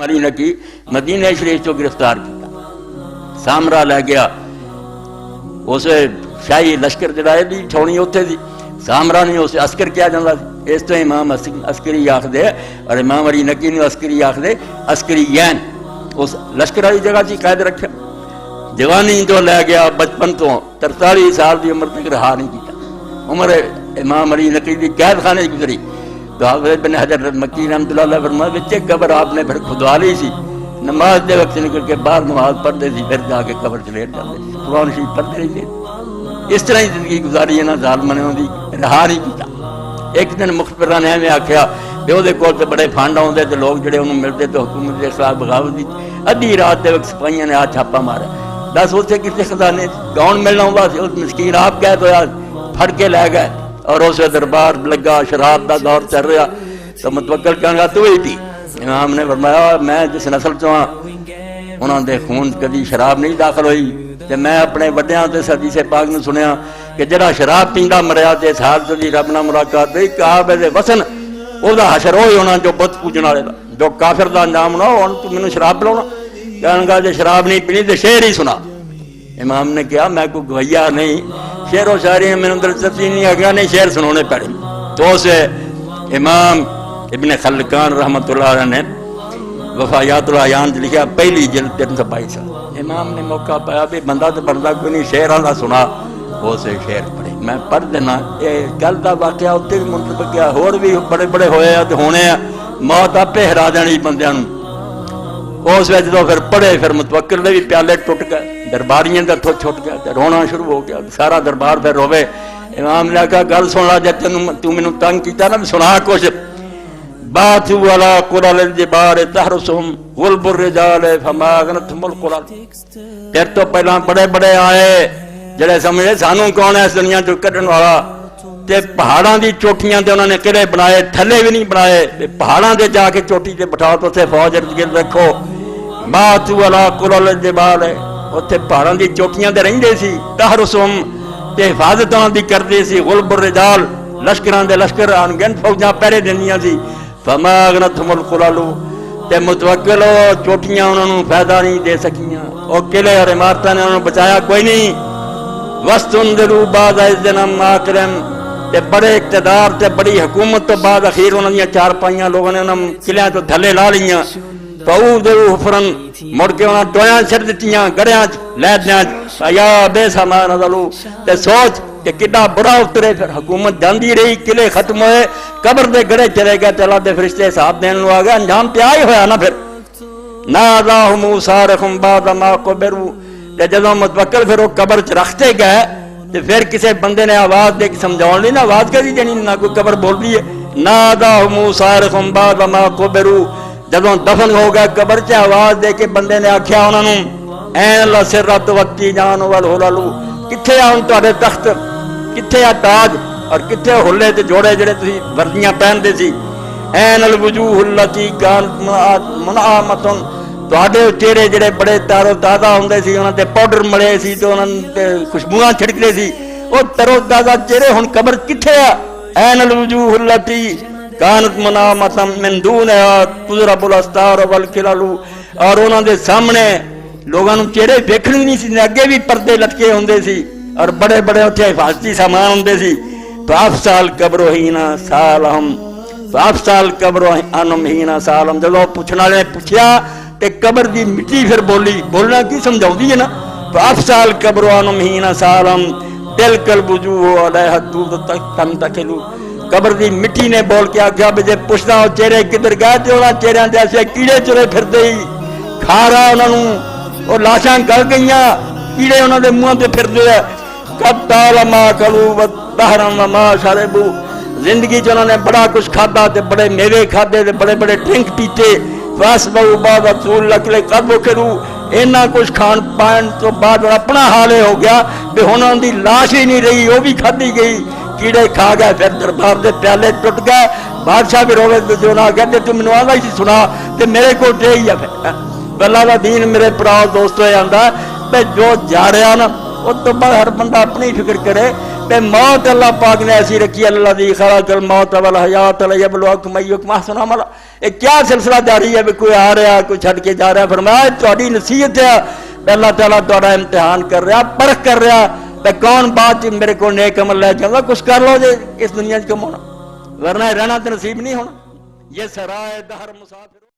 मरी नकी मदीने शरीफ चो गिरफ्तार किया, सामरा लै गया। उस शाही लश्कर जरा ठौनी उत्थे सी, सामरा नहीं उस अस्कर किया जाता। इस तो इमाम अस्करी आखदे और इमाम अली नकी ने अस्करी आखदे, अस्करी यैन उस लश्कर वाली जगह से कैद रखा। जवानी तो लै गया, बचपन तो 43 साल की उम्र तक रहा नहीं किया। उम्र इमाम अली नकी की कैद खाने गुजरी। तो हाफिज़ बिन हजर मक्की रहमतुल्लाह फरमाते बच्चे कबर आपने फिर खुदवा ली सी, नमाज के वक्त निकल के बाहर नमाज पढ़ते थे, फिर जाके कबर च लेट जाते, कुरान शरीफ पढ़ते रहते। इस तरह ही जिंदगी गुजारी इन्होंने जालमां ने, रहा नहीं किया। एक दिन मुखबिरा ने एवं आख्या भी वो कोल तो बड़े फंड आते तो लोग जोड़े उन्होंने मिलते तो हुकूमत के खिलाफ बगावत की। अद्धी रात के वक्त सिपाहियों ने आ छापा मारा, दस उत्थे किसी खजाने कौन मिलना आता सी, उस मस्कीन आप कैद होया, फड़ के लै गए। और उस दरबार लगा, शराब का दौर चल रहा। तो मुतवक्किल कहना तू ही पी। इमाम ने फरमाया मैं जिस नस्ल चो हाँ उन्होंने खून कभी शराब नहीं दाखिल हुई। तो मैं अपने वड्डियां ते हदीसे पाक ने सुनिया कि जरा शराब पींदा मरिया तो इस हालत की रब नाल मुलाकात हुई, काबे दे वसन ओदा हशर हो होना जो बुत पूजन वाले का, जो काफिर का अंजाम होना। हुण तू मैनूं शराब पिलाउणा, कहणगा जे शराब नहीं पीनी तो शेर ही सुना। इमाम ने कहा मैं कोई गवैया नहीं, शेरों शायरी मैंने दिलचस्पी नहीं आ गया, नहीं शेर सुनाने पड़े। तो उस इमाम इब्ने खलकान रहमतुल्लाह अलैह ने वफायातुल अयान लिखा, पहली जिल्द 322। इमाम ने मौका पाया भी बंदा तो बनता कोई नहीं, शेर का सुना। उस शेर पढ़े, मैं पढ़ देना। ये कल का वाकया उत्ते भी मुंतब गया, होर भी बड़े बड़े होए तो होने आ, मौत आपे हरा देनी बंदियां नूं। उस वे जो फिर पढ़े, फिर मुतवक्किल दे भी प्याले टुट गए, दरबारियों का हथों छुट गया, तो रोना शुरू हो गया। सारा दरबार फिर रोवे। इमाम ने कहा गल सुन ला, जब तेन तू मैनू तंग किया ना, सुना कुछ। बातू वाला कुराल जिबार तहरसुम गुलबुर रिजाल फमागनतहुमुल कुराल। तेरे तो पहला बड़े बड़े आए जड़े समझे सानू कौन है इस दुनिया चो कढ़न वाला। ते पहाड़ों की चोटियां ते उन्होंने किले बनाए, थले भी नहीं बनाए। पहाड़ों से जाके चोटी से बिठाओ तो उत्थे फौज इर्द गिर्द रखो। बातू वाला कुराल जिबाल है, उत्थे पहाड़ों की चोटियां ते रहिंदे सी। तहरसुम ते हिफाजत उन्हां दी करदे सी। गुलबुर रिजाल लश्करां दे लश्कर अनगिनत फौजां पहरे दिंदियां सी। फमागनतहुमुल कुरालू ते मुतवक्किल चोटियां उन्होंने फायदा नहीं दे सकियां। और किले और इमारतां ने उन्होंने बचाया कोई नहीं। वस्तुंदिरू बाद इज़्दिनम आकरम ते बड़े इक़्तिदार ते बड़ी हुकूमत तो बाद अखीर उन्होंने चार पाइयां लोगों ने उन्होंने किलियां तो थले ला लियां। फऊदिरू हुफरन मुड़ के उन्होंने टोयां छड़ दित्तियां, गड़ियां लैदियां या बेसमान नज़लू ते सोच कि कितना बुरा उतरे। फिर हुकूमत जाती रही, किले खत्म होए, कबर दे गड़े चले गए, अल्लाह दे फरिश्ते हिसाब देने आ गए। अंजाम तो आ ही होया ना। फिर नादाहु मूसा रखम बाद मा कुबिरू, जदों मुतवक्किल फिर वो कबर च रखते गए तो फिर किसी बंदे ने आवाज दे के समझाउण लई ना, आवाज कदी देनी ना, कोई कबर बोलती है। नादाहु मूसा रखम बाद मा कुबिरू, जदों दफन हो गए कबर च आवाज दे के बंदे ने आख्या उन्होंने ऐन ला सिरत वक्ती जान वल हुलालू, किथे आ हुण तुहाडे तख्त, किथे आ ताज और किथे हुल्ले ते जोड़े जिहड़े तुसीं वर्दियां पहनदे सी। ऐन अल वजूहुल लती कानत मुनआमतुन, तुहाडे चेहरे जिहड़े बड़े तारो ताज़ा हुंदे सी, उन्हां ते पाउडर मले सी ते उन्हां ते खुशबूआं छिड़कदे सी। ओ तरो ताज़ा चेहरे हुण कबर किथे आ। ऐन अल वजूहुल लती कानत मुनआमतन मिन दूनिहा तुज़रबुल अस्तार वल खिलालू, और उन्हां दे सामने लोगों को चेहरे देखने नहीं सी, अगे भी पर्दे लटके होंदे सी और बड़े बड़े उत्थे हिफाजती सामान होंदे सी। फाफसाल कब्रो हीना सालहम, फाफसाल कब्रो अनम हीना सालम। जदों पुछण वाले ने पुछया ते कबर की मिट्टी फिर बोली, बोलना की समझाउंदी है ना। फाफसाल कब्रो अनम हीना सालम तिलकल वजूह अलैहा तम तखलू, कबर की मिट्टी ने बोल के आख्या भी जे पुछदा हो चेहरे किधर गए तो उन्हां चेहरिਆਂ ते ऐसे कीड़े चुरे फिरदे ही, खारा उन्होंने वो लाशां गल गई, कीड़े उन्होंने मुंह से फिरते हैं। कब तालमा कलू बहरम मा शरबू, जिंदगी च उन्होंने बड़ा कुछ खादा, बड़े मेवे खादे, बड़े बड़े ड्रिंक पीते। फस बहु बाद रसूल लकले कब खरू, इन्ना कुछ खान पान तो बाद अपना हाल हो गया भी हुण उनकी लाश ही नहीं रही, वो भी खाधी गई, कीड़े खा गए। फिर दरबार के प्याले टुट गए। बादशाह भी रोवे जो ना कहते तू मैनूं आंदा ही सुना तो मेरे को ही है। फिर अल्लाह का दीन मेरे भराओ दोस्तों आंदा भी जो जा रहा ना उस तो बाद हर बंदा अपनी ही फिक्र करे भी मौत अल्लाह पाक ने ऐसी रखी, अल्लाह दी खलकल मौत वल हयात लियबलुवकुम अय्युकुम अहसनु अमला। ये क्या सिलसिला जारी है भी कोई आ रहा कोई छड़ के जा रहा। फरमाया तुहाडी नसीहत है, अल्लाह ताला तुहाडा इम्तिहान कर रहा, परख कर रहा तो कौन बात मेरे को नेक अमल लै जाऊंगा, कुछ कर लो जे इस दुनिया च कमाना, वरना रहना तो नसीब नहीं होना। ये सराय दहर मुसाफिर।